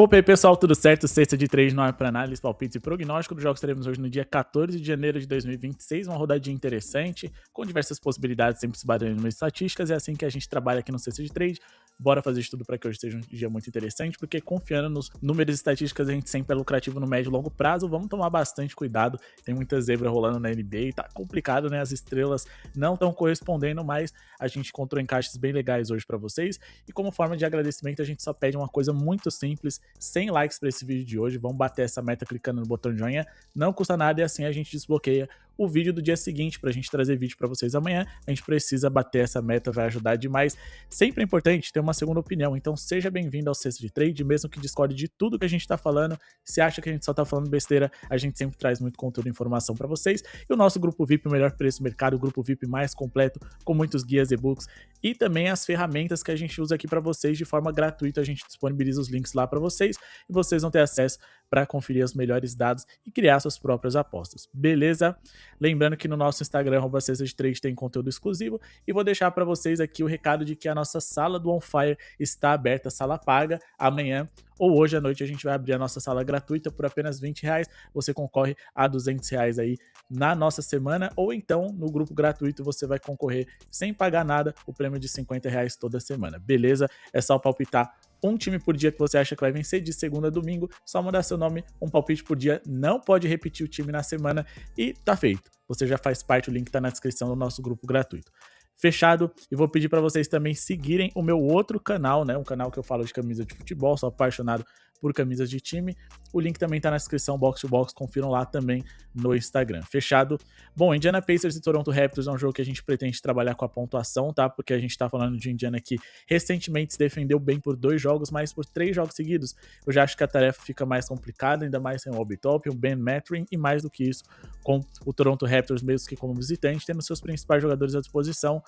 Opa aí pessoal, tudo certo? Sexta de 3 não é para análise, palpites e prognóstico dos jogos que teremos hoje no dia 14 de janeiro de 2026, uma rodadinha interessante, com diversas possibilidades, sempre se baseando em estatísticas, é assim que a gente trabalha aqui no Sexta de Trade. Bora fazer isso tudo para que hoje seja um dia muito interessante, porque confiando nos números e estatísticas a gente sempre é lucrativo no médio e longo prazo, vamos tomar bastante cuidado, tem muita zebra rolando na NBA, tá complicado, né? As estrelas não estão correspondendo, mas a gente encontrou encaixes bem legais hoje para vocês, e como forma de agradecimento a gente só pede uma coisa muito simples: 100 likes para esse vídeo de hoje, vamos bater essa meta clicando no botão de joinha, não custa nada e assim a gente desbloqueia o vídeo do dia seguinte pra gente trazer vídeo pra vocês amanhã. A gente precisa bater essa meta, vai ajudar demais. Sempre é importante ter uma segunda opinião, então seja bem-vindo ao Sexta de Trade, mesmo que discorde de tudo que a gente tá falando. Se acha que a gente só tá falando besteira, a gente sempre traz muito conteúdo e informação pra vocês. E o nosso grupo VIP, o melhor preço do mercado, o grupo VIP mais completo, com muitos guias, e-books e também as ferramentas que a gente usa aqui pra vocês de forma gratuita. A gente disponibiliza os links lá pra vocês e vocês vão ter acesso para conferir os melhores dados e criar suas próprias apostas, beleza? Lembrando que no nosso Instagram, Sexta de Trade, tem conteúdo exclusivo, e vou deixar para vocês aqui o recado de que a nossa sala do On Fire está aberta, sala paga. Amanhã ou hoje à noite a gente vai abrir a nossa sala gratuita por apenas R$20, você concorre a R$200 aí na nossa semana, ou então no grupo gratuito você vai concorrer sem pagar nada, o prêmio de R$50 toda semana, beleza? É só palpitar um time por dia que você acha que vai vencer, de segunda a domingo, só mandar seu nome, um palpite por dia, não pode repetir o time na semana e tá feito. Você já faz parte, o link tá na descrição do nosso grupo gratuito. Fechado? E vou pedir para vocês também seguirem o meu outro canal, né? Um canal que eu falo de camisa de futebol, sou apaixonado por camisas de time. O link também tá na descrição, box to box, confiram lá também no Instagram. Fechado? Bom, Indiana Pacers e Toronto Raptors é um jogo que a gente pretende trabalhar com a pontuação, tá? Porque a gente tá falando de Indiana que recentemente se defendeu bem por 2 jogos, mas por 3 jogos seguidos eu já acho que a tarefa fica mais complicada, ainda mais sem o Obi Toppin, o Ben Mathurin, e mais do que isso, com o Toronto Raptors, mesmo que como visitante, tendo seus principais jogadores à disposição,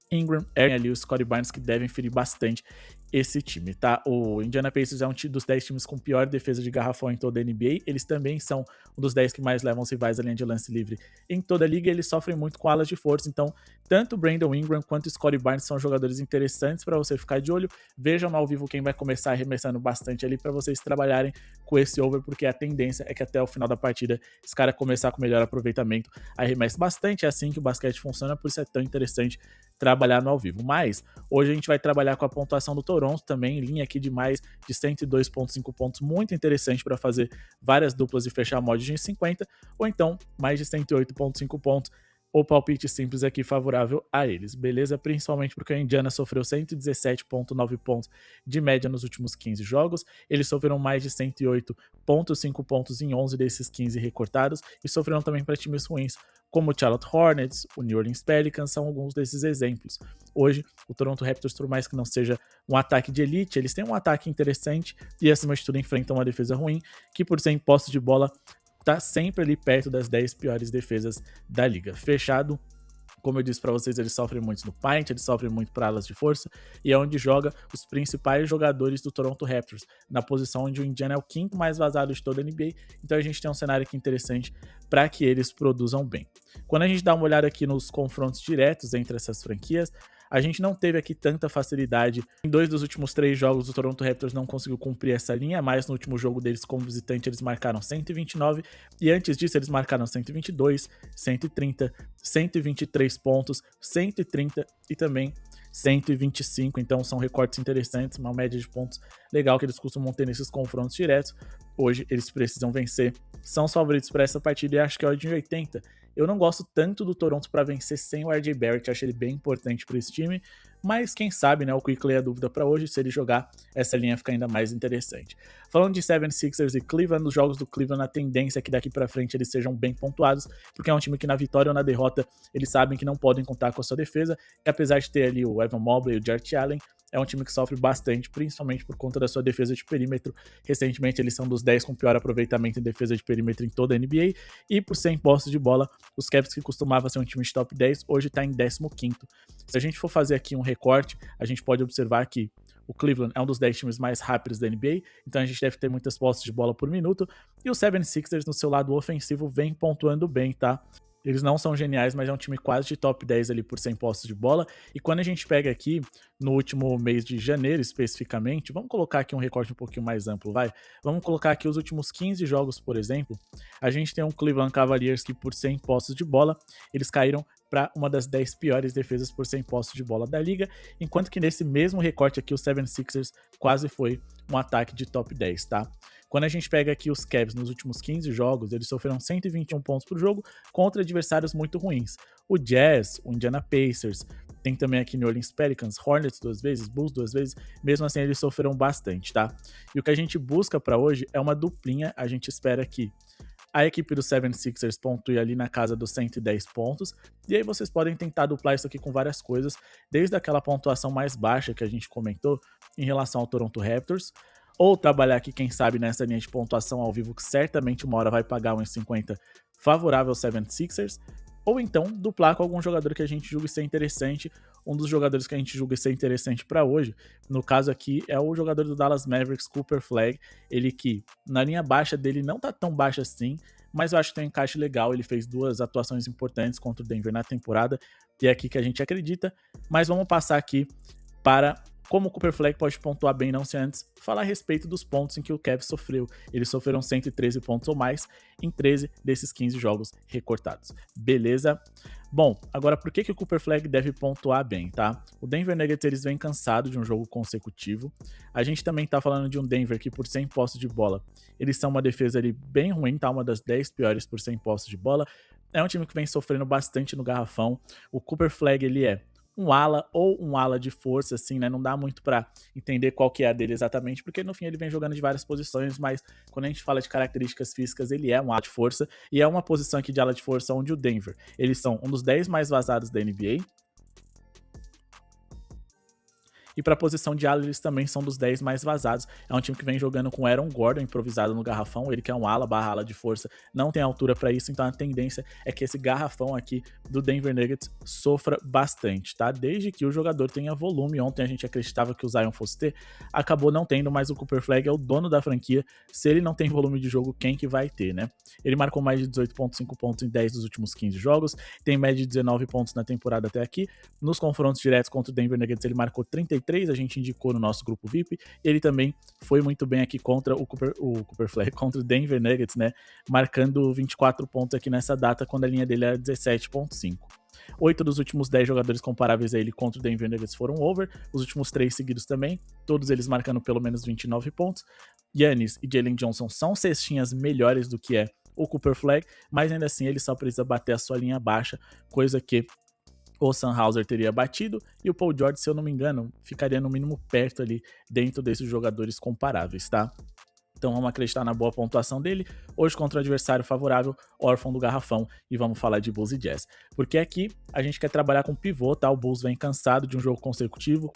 Ingram, ali o Scottie Barnes, que devem ferir bastante esse time, tá? O Indiana Pacers é um dos 10 times com pior defesa de garrafão em toda a NBA, eles também são um dos 10 que mais levam os rivais à linha de lance livre em toda a liga, e eles sofrem muito com alas de força, então tanto Brandon Ingram quanto Scottie Barnes são jogadores interessantes para você ficar de olho. Vejam ao vivo quem vai começar arremessando bastante ali para vocês trabalharem com esse over, porque a tendência é que até o final da partida esse cara começar com melhor aproveitamento, arremesse bastante, é assim que o basquete funciona, por isso é tão interessante trabalhar no ao vivo. Mas hoje a gente vai trabalhar com a pontuação do Toronto também, linha aqui de mais de 102,5 pontos, muito interessante para fazer várias duplas e fechar a mod de 50, ou então mais de 108,5 pontos, o palpite simples aqui favorável a eles, beleza? Principalmente porque a Indiana sofreu 117,9 pontos de média nos últimos 15 jogos, eles sofreram mais de 108,5 pontos em 11 desses 15 recortados, e sofreram também para times ruins, como o Charlotte Hornets, o New Orleans Pelicans, são alguns desses exemplos. Hoje, o Toronto Raptors, por mais que não seja um ataque de elite, eles têm um ataque interessante e, acima de tudo, enfrentam uma defesa ruim, que por ser em posse de bola, tá sempre ali perto das 10 piores defesas da liga. Fechado? Como eu disse para vocês, eles sofrem muito no paint, eles sofrem muito para alas de força, e é onde joga os principais jogadores do Toronto Raptors, na posição onde o Indiana é o quinto mais vazado de toda a NBA, então a gente tem um cenário aqui interessante para que eles produzam bem. Quando a gente dá uma olhada aqui nos confrontos diretos entre essas franquias, a gente não teve aqui tanta facilidade. Em 2 dos últimos 3 jogos, o Toronto Raptors não conseguiu cumprir essa linha, mas no último jogo deles como visitante eles marcaram 129, e antes disso eles marcaram 122, 130, 123 pontos, 130 e também 125, então são recortes interessantes, uma média de pontos legal que eles costumam ter nesses confrontos diretos. Hoje eles precisam vencer, são os favoritos para essa partida e acho que é ordem de 80. Eu não gosto tanto do Toronto para vencer sem o RJ Barrett, acho ele bem importante para esse time, mas quem sabe, né, o Quickley é a dúvida para hoje, se ele jogar, essa linha fica ainda mais interessante. Falando de 76ers e Cleveland, os jogos do Cleveland, a tendência é que daqui para frente eles sejam bem pontuados, porque é um time que na vitória ou na derrota, eles sabem que não podem contar com a sua defesa, e apesar de ter ali o Evan Mobley e o Jarrett Allen, é um time que sofre bastante, principalmente por conta da sua defesa de perímetro. Recentemente eles são dos 10 com pior aproveitamento em defesa de perímetro em toda a NBA, e por ser em posse de bola, os Cavs, que costumava ser um time de top 10, hoje está em 15º. Se a gente for fazer aqui um recorte, a gente pode observar que o Cleveland é um dos 10 times mais rápidos da NBA, então a gente deve ter muitas posses de bola por minuto, e o 76ers no seu lado ofensivo vem pontuando bem, tá? Eles não são geniais, mas é um time quase de top 10 ali por 100 posses de bola. E quando a gente pega aqui no último mês de janeiro especificamente, vamos colocar aqui um recorte um pouquinho mais amplo, vai? Vamos colocar aqui os últimos 15 jogos, por exemplo. A gente tem um Cleveland Cavaliers que por 100 posses de bola, eles caíram para uma das 10 piores defesas por 100 posses de bola da liga, enquanto que nesse mesmo recorte aqui o 76ers quase foi um ataque de top 10, tá? Quando a gente pega aqui os Cavs nos últimos 15 jogos, eles sofreram 121 pontos por jogo contra adversários muito ruins. O Jazz, o Indiana Pacers, tem também aqui New Orleans Pelicans, Hornets 2 vezes, Bulls 2 vezes, mesmo assim eles sofreram bastante, tá? E o que a gente busca para hoje é uma duplinha, a gente espera que a equipe do 76ers pontue ali na casa dos 110 pontos, e aí vocês podem tentar duplar isso aqui com várias coisas, desde aquela pontuação mais baixa que a gente comentou em relação ao Toronto Raptors, ou trabalhar aqui, quem sabe, nessa linha de pontuação ao vivo, que certamente uma hora vai pagar uns 50 favorável ao 76ers, ou então duplar com algum jogador que a gente julgue ser interessante. Um dos jogadores que a gente julga ser interessante para hoje, no caso aqui, é o jogador do Dallas Mavericks, Cooper Flag, ele que na linha baixa dele não tá tão baixa assim, mas eu acho que tem um encaixe legal, ele fez 2 atuações importantes contra o Denver na temporada, e é aqui que a gente acredita, mas vamos passar aqui para como o Cooper Flag pode pontuar bem, não se antes falar a respeito dos pontos em que o Cavs sofreu. Eles sofreram 113 pontos ou mais em 13 desses 15 jogos recortados. Beleza? Bom, agora por que o Cooper Flag deve pontuar bem, tá? O Denver Nuggets, eles vêm cansados de um jogo consecutivo. A gente também tá falando de um Denver que por 100 posses de bola, eles são uma defesa ali bem ruim, tá? Uma das 10 piores por 100 posses de bola. É um time que vem sofrendo bastante no garrafão. O Cooper Flag, ele é um ala ou um ala de força, assim, né? Não dá muito pra entender qual que é a dele exatamente, porque no fim ele vem jogando de várias posições, mas quando a gente fala de características físicas, ele é um ala de força, e é uma posição aqui de ala de força onde o Denver, eles são um dos 10 mais vazados da NBA, e para a posição de ala eles também são dos 10 mais vazados. É um time que vem jogando com Aaron Gordon improvisado no garrafão, ele que é um ala barra ala de força, não tem altura para isso, então a tendência é que esse garrafão aqui do Denver Nuggets sofra bastante, tá? Desde que o jogador tenha volume. Ontem a gente acreditava que o Zion fosse ter, acabou não tendo, mas o Cooper Flag é o dono da franquia. Se ele não tem volume de jogo, quem que vai ter, né? Ele marcou mais de 18,5 pontos em 10 dos últimos 15 jogos, tem média de 19 pontos na temporada até aqui. Nos confrontos diretos contra o Denver Nuggets ele marcou 33, a gente indicou no nosso grupo VIP, e ele também foi muito bem aqui contra o Cooper Flag, contra o Denver Nuggets, né, marcando 24 pontos aqui nessa data, quando a linha dele era 17,5. 8 dos últimos 10 jogadores comparáveis a ele contra o Denver Nuggets foram over, os últimos 3 seguidos também, todos eles marcando pelo menos 29 pontos. Giannis e Jalen Johnson são cestinhas melhores do que é o Cooper Flag, mas ainda assim ele só precisa bater a sua linha baixa, coisa que o Sam Hauser teria batido, e o Paul George, se eu não me engano, ficaria no mínimo perto ali dentro desses jogadores comparáveis, tá? Então vamos acreditar na boa pontuação dele, hoje contra o adversário favorável, órfão do garrafão, e vamos falar de Bulls e Jazz. Porque aqui a gente quer trabalhar com pivô, tá? O Bulls vem cansado de um jogo consecutivo.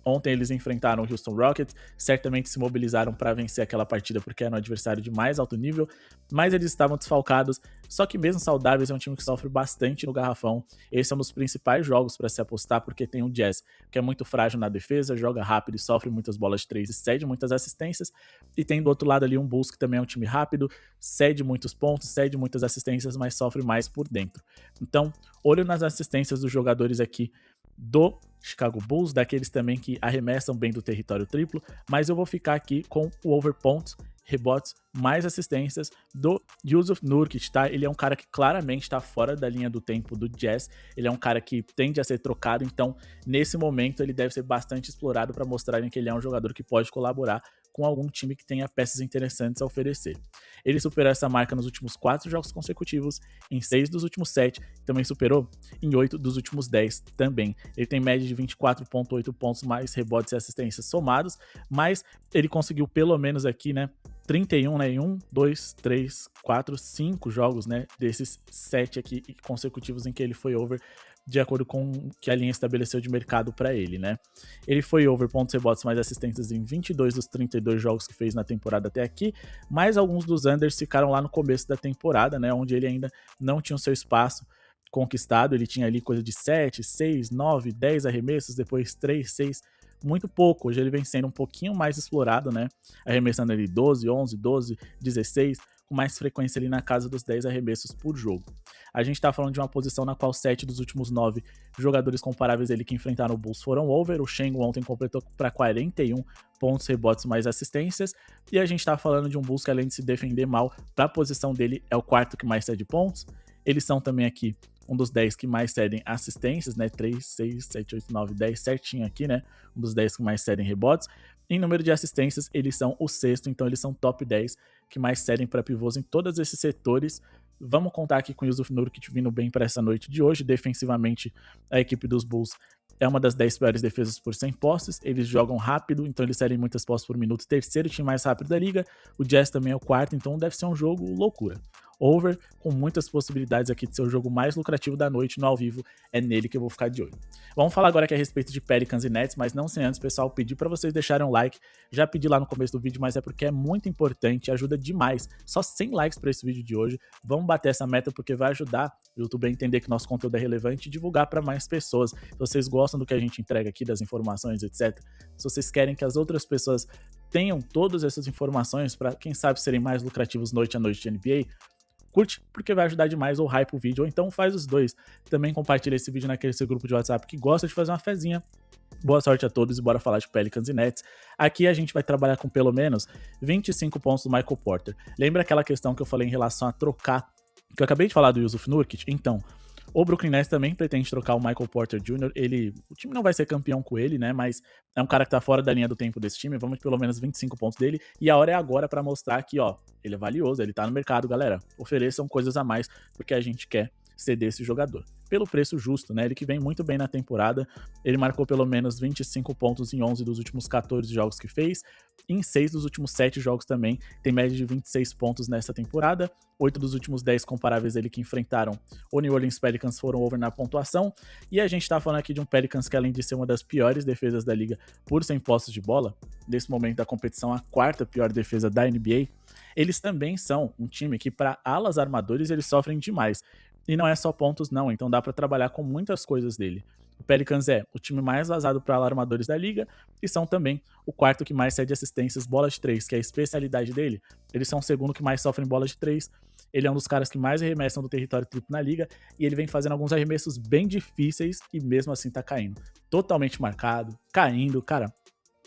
Ontem eles enfrentaram o Houston Rockets, certamente se mobilizaram para vencer aquela partida porque era um adversário de mais alto nível, mas eles estavam desfalcados, só que mesmo saudáveis é um time que sofre bastante no garrafão. Esse é um dos principais jogos para se apostar, porque tem o Jazz, que é muito frágil na defesa, joga rápido e sofre muitas bolas de 3 e cede muitas assistências, e tem do outro lado ali um Bulls que também é um time rápido, cede muitos pontos, cede muitas assistências, mas sofre mais por dentro. Então, olho nas assistências dos jogadores aqui do Chicago Bulls, daqueles também que arremessam bem do território triplo, mas eu vou ficar aqui com o over pontos, rebotes, mais assistências do Jusuf Nurkic, tá? Ele é um cara que claramente está fora da linha do tempo do Jazz, ele é um cara que tende a ser trocado, então nesse momento ele deve ser bastante explorado para mostrarem que ele é um jogador que pode colaborar com algum time que tenha peças interessantes a oferecer. Ele superou essa marca nos últimos 4 jogos consecutivos, em 6 dos últimos 7, também superou em 8 dos últimos 10 também. Ele tem média de 24,8 pontos mais rebotes e assistências somados, mas ele conseguiu pelo menos aqui, né, 31, né, em 1, 2, 3, 4, 5 jogos, né, desses 7 aqui consecutivos em que ele foi over, de acordo com o que a linha estabeleceu de mercado para ele, né? Ele foi over pontos, rebotes, mais assistências em 22 dos 32 jogos que fez na temporada até aqui, mas alguns dos unders ficaram lá no começo da temporada, né, onde ele ainda não tinha o seu espaço conquistado, ele tinha ali coisa de 7, 6, 9, 10 arremessos, depois 3, 6, muito pouco. Hoje ele vem sendo um pouquinho mais explorado, né, arremessando ali 12, 11, 12, 16, com mais frequência ali na casa dos 10 arremessos por jogo. A gente tá falando de uma posição na qual 7 dos últimos 9 jogadores comparáveis ele que enfrentaram o Bulls foram over. O Sengun ontem completou para 41 pontos, rebotes mais assistências. E a gente tá falando de um Bulls que, além de se defender mal, pra posição dele é o quarto que mais cede pontos. Eles são também aqui um dos 10 que mais cedem assistências, né? 3, 6, 7, 8, 9, 10, certinho aqui, né? Um dos 10 que mais cedem rebotes. Em número de assistências, eles são o sexto, então eles são top 10 que mais cedem para pivôs em todos esses setores. Vamos contar aqui com o Jusuf Nurkic vindo bem para essa noite de hoje. Defensivamente, a equipe dos Bulls é uma das 10 piores defesas por 100 posses. Eles jogam rápido, então eles cedem muitas posses por minuto. Terceiro time mais rápido da liga. O Jazz também é o quarto, então deve ser um jogo loucura. Over, com muitas possibilidades aqui de ser o jogo mais lucrativo da noite no ao vivo, é nele que eu vou ficar de olho. Vamos falar agora aqui a respeito de Pelicans e Nets, mas não sem antes, pessoal, pedir para vocês deixarem um like. Já pedi lá no começo do vídeo, mas é porque é muito importante, ajuda demais. Só 100 likes para esse vídeo de hoje. Vamos bater essa meta porque vai ajudar o YouTube a entender que nosso conteúdo é relevante e divulgar para mais pessoas. Se vocês gostam do que a gente entrega aqui, das informações, etc. Se vocês querem que as outras pessoas tenham todas essas informações para, quem sabe, serem mais lucrativos noite a noite de NBA, curte, porque vai ajudar demais, ou hype o vídeo, ou então faz os dois. Também compartilha esse vídeo naquele seu grupo de WhatsApp que gosta de fazer uma fezinha. Boa sorte a todos e bora falar de Pelicans e Nets. Aqui a gente vai trabalhar com pelo menos 25 pontos do Michael Porter. Lembra aquela questão que eu falei em relação a trocar, que eu acabei de falar do Jusuf Nurkic? Então, o Brooklyn Nets também pretende trocar o Michael Porter Jr. O time não vai ser campeão com ele, né? Mas é um cara que tá fora da linha do tempo desse time. Vamos de pelo menos 25 pontos dele. E a hora é agora pra mostrar que, ó, ele é valioso, ele tá no mercado, galera. Ofereçam coisas a mais, porque a gente quer ceder esse jogador. Pelo preço justo, né? Ele que vem muito bem na temporada. Ele marcou pelo menos 25 pontos em 11 dos últimos 14 jogos que fez. Em 6 dos últimos 7 jogos também. Tem média de 26 pontos nessa temporada. 8 dos últimos 10 comparáveis ele que enfrentaram o New Orleans Pelicans foram over na pontuação. E a gente tá falando aqui de um Pelicans que, além de ser uma das piores defesas da liga por 100 posses de bola, nesse momento da competição a quarta pior defesa da NBA, eles também são um time que, para alas armadores, eles sofrem demais. E não é só pontos não, então dá para trabalhar com muitas coisas dele. O Pelicans é o time mais vazado para alarmadores da liga e são também o quarto que mais cede assistências, bola de 3, que é a especialidade dele. Eles são o segundo que mais sofrem bola de 3. Ele é um dos caras que mais arremessam do território triplo na liga e ele vem fazendo alguns arremessos bem difíceis e mesmo assim tá caindo. Totalmente marcado, caindo, cara.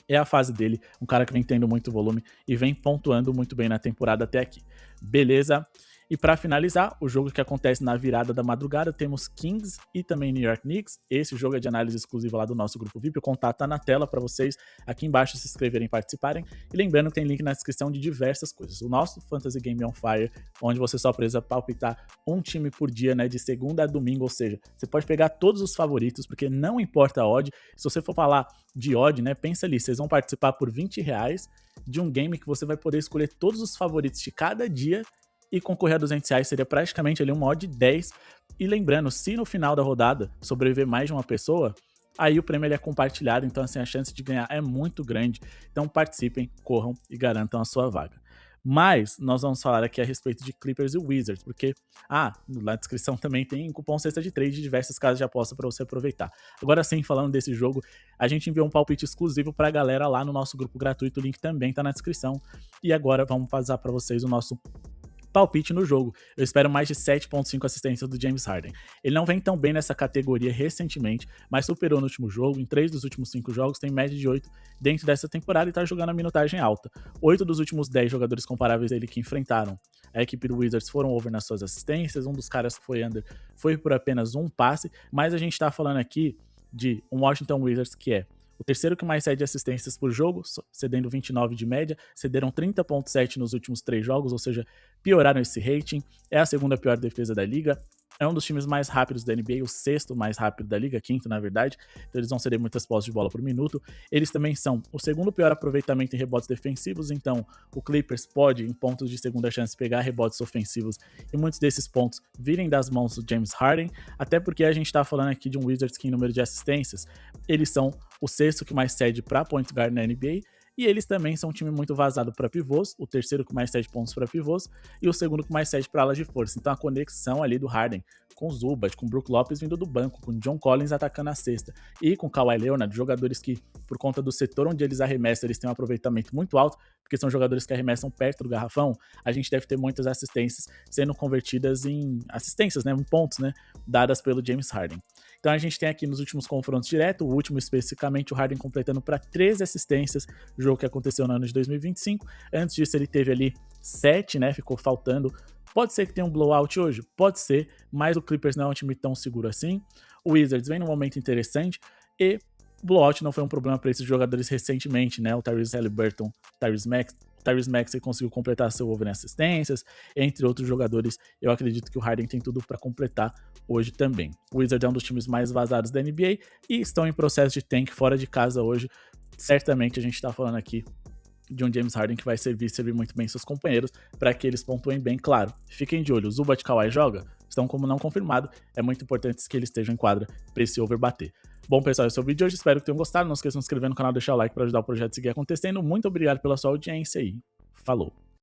É a fase dele, um cara que vem tendo muito volume e vem pontuando muito bem na temporada até aqui. Beleza? E para finalizar, o jogo que acontece na virada da madrugada, temos Kings e também New York Knicks. Esse jogo é de análise exclusiva lá do nosso grupo VIP. O contato tá na tela para vocês aqui embaixo se inscreverem e participarem. E lembrando que tem link na descrição de diversas coisas. O nosso Fantasy Game on Fire, onde você só precisa palpitar um time por dia, né, de segunda a domingo. Ou seja, você pode pegar todos os favoritos, porque não importa a odd. Se você for falar de odd, né, pensa ali, vocês vão participar por R$20 de um game que você vai poder escolher todos os favoritos de cada dia e concorrer a R$200 seria praticamente ali uma odd de 10. E lembrando, se no final da rodada sobreviver mais de uma pessoa, aí o prêmio ele é compartilhado, então assim, a chance de ganhar é muito grande. Então participem, corram e garantam a sua vaga. Mas nós vamos falar aqui a respeito de Clippers e Wizards, porque na descrição também tem cupom cesta de trade de diversas casas de aposta para você aproveitar. Agora sim, falando desse jogo, a gente enviou um palpite exclusivo para a galera lá no nosso grupo gratuito, o link também tá na descrição. E agora vamos passar para vocês o nosso palpite no jogo. Eu espero mais de 7.5 assistências do James Harden. Ele não vem tão bem nessa categoria recentemente, mas superou no último jogo. Em 3 dos últimos 5 jogos tem média de 8 dentro dessa temporada e tá jogando a minutagem alta. 8 dos últimos 10 jogadores comparáveis a ele que enfrentaram a equipe do Wizards foram over nas suas assistências. Um dos caras que foi under foi por apenas um passe, mas a gente tá falando aqui de um Washington Wizards que é o terceiro que mais cede assistências por jogo, cedendo 29 de média, cederam 30.7 nos últimos 3 jogos, ou seja, pioraram esse rating, é a segunda pior defesa da liga, é um dos times mais rápidos da NBA, o sexto mais rápido da liga, quinto na verdade, então eles vão ceder muitas posses de bola por minuto. Eles também são o segundo pior aproveitamento em rebotes defensivos, então o Clippers pode, em pontos de segunda chance, pegar rebotes ofensivos e muitos desses pontos virem das mãos do James Harden, até porque a gente tá falando aqui de um Wizards que, em número de assistências, eles são o sexto que mais cede para point guard na NBA E eles também são um time muito vazado para pivôs, o terceiro com mais 7 pontos para pivôs e o segundo com mais 7 para alas de força. Então a conexão ali do Harden com o Zubat, com o Brook Lopes vindo do banco, com o John Collins atacando a cesta e com o Kawhi Leonard, jogadores que, por conta do setor onde eles arremessam, eles têm um aproveitamento muito alto, porque são jogadores que arremessam perto do garrafão, a gente deve ter muitas assistências sendo convertidas em assistências, né, em pontos, né, dadas pelo James Harden. Então a gente tem aqui nos últimos confrontos direto, o último especificamente, o Harden completando para 13 assistências, jogo que aconteceu no ano de 2025. Antes disso ele teve ali 7, né, ficou faltando. Pode ser que tenha um blowout hoje? Pode ser, mas o Clippers não é um time tão seguro assim. O Wizards vem num momento interessante e o blowout não foi um problema para esses jogadores recentemente, né? O Tyrese Haliburton, Tyrese Maxey conseguiu completar seu over em assistências, entre outros jogadores. Eu acredito que o Harden tem tudo para completar hoje também. O Wizards é um dos times mais vazados da NBA e estão em processo de tank fora de casa hoje. Certamente a gente está falando aqui de um James Harden que vai servir muito bem seus companheiros para que eles pontuem bem, claro. Fiquem de olho, o Zubat e Kawhi joga? Estão como não confirmado, é muito importante que eles estejam em quadra para esse over bater. Bom, pessoal, esse é o vídeo de hoje, espero que tenham gostado, não esqueçam de se inscrever no canal, deixar o like para ajudar o projeto a seguir acontecendo. Muito obrigado pela sua audiência e falou!